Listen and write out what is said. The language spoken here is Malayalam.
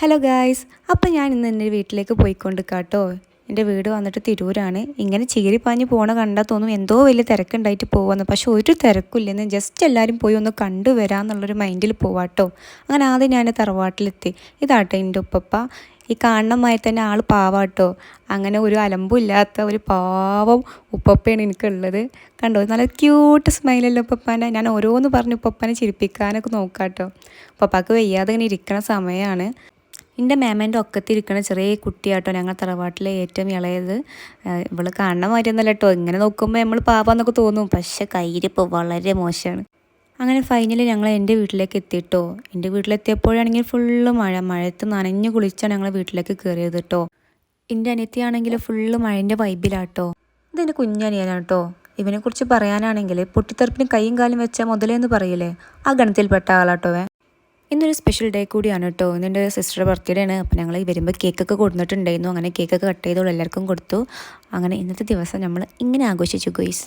ഹലോ ഗായ്സ്, അപ്പോൾ ഞാൻ ഇന്ന് എൻ്റെ വീട്ടിലേക്ക് പോയിക്കൊണ്ടിരിക്കാട്ടോ. എൻ്റെ വീട് വന്നിട്ട് തിരൂരാണ്. ഇങ്ങനെ ചീറിപ്പാഞ്ഞ് പോണ കണ്ടാൽ തോന്നും എന്തോ വലിയ തിരക്കുണ്ടായിട്ട് പോവാന്ന്. പക്ഷെ ഒരു തിരക്കില്ലെന്ന്, ജസ്റ്റ് എല്ലാവരും പോയി ഒന്ന് കണ്ടുവരാമെന്നുള്ളൊരു മൈൻഡിൽ പോവാട്ടോ. അങ്ങനെ ആദ്യം ഞാൻ തറവാട്ടിലെത്തി. ഇതാട്ടോ എൻ്റെ ഉപ്പപ്പ. ഈ കാണണമായി തന്നെ ആൾ പാവാട്ടോ. അങ്ങനെ ഒരു അലമ്പും ഇല്ലാത്ത ഒരു പാവം ഉപ്പപ്പയാണ് എനിക്കുള്ളത്. കണ്ടോ, നല്ല ക്യൂട്ട് സ്മൈലല്ലോ ഉപ്പപ്പാനെ. ഞാൻ ഓരോന്ന് പറഞ്ഞ് ഉപ്പപ്പാനെ ചിരിപ്പിക്കാനൊക്കെ നോക്കാട്ടോ. ഉപ്പപ്പാക്ക് വയ്യാതെ ഇങ്ങനെ ഇരിക്കണ സമയമാണ്. എൻ്റെ മേമേൻ്റെ ഒക്കത്തിരിക്കണ ചെറിയ കുട്ടിയാട്ടോ ഞങ്ങൾ തറവാട്ടിലെ ഏറ്റവും ഇളയത്. ഇവള് കാണുന്ന മാതിരിയൊന്നുമല്ല കേട്ടോ. ഇങ്ങനെ നോക്കുമ്പോൾ നമ്മൾ പാപ്പാന്നൊക്കെ തോന്നും, പക്ഷെ കയ്യിരിപ്പോൾ വളരെ മോശമാണ്. അങ്ങനെ ഫൈനലി ഞങ്ങൾ എൻ്റെ വീട്ടിലേക്ക് എത്തിയിട്ടോ. എൻ്റെ വീട്ടിലെത്തിയപ്പോഴാണെങ്കിൽ ഫുള്ള് മഴയത്ത് നനഞ്ഞ് കുളിച്ചാണ് ഞങ്ങൾ വീട്ടിലേക്ക് കയറിയത് കേട്ടോ. എൻ്റെ അനിയത്തിയാണെങ്കിൽ ഫുള്ള് മഴേൻ്റെ വൈബിലാട്ടോ. ഇതെൻ്റെ കുഞ്ഞനിയനാട്ടോ. ഇവനെക്കുറിച്ച് പറയാനാണെങ്കിൽ പൊട്ടിത്തെറിപ്പിന് കൈയും കാലും വെച്ചാൽ മുതലേന്ന് പറയില്ലേ, ആ ഗണത്തിൽപ്പെട്ട ആളാട്ടോ. ഇന്നൊരു സ്പെഷ്യൽ ഡേ കൂടിയാണ് കേട്ടോ. ഇന്നെൻ്റെ സിസ്റ്ററുടെ ബർത്ത്ഡേ ആണ്. അപ്പോൾ ഞങ്ങൾ വരുമ്പോൾ കേക്കൊക്കെ കൊടുത്തിട്ടുണ്ടായിരുന്നു. അങ്ങനെ കേക്കൊക്കെ കട്ട് ചെയ്തോളൂ എല്ലാവർക്കും കൊടുത്തു. അങ്ങനെ ഇന്നത്തെ ദിവസം നമ്മൾ ഇങ്ങനെ ആഘോഷിച്ചു ഗോയ്സ്.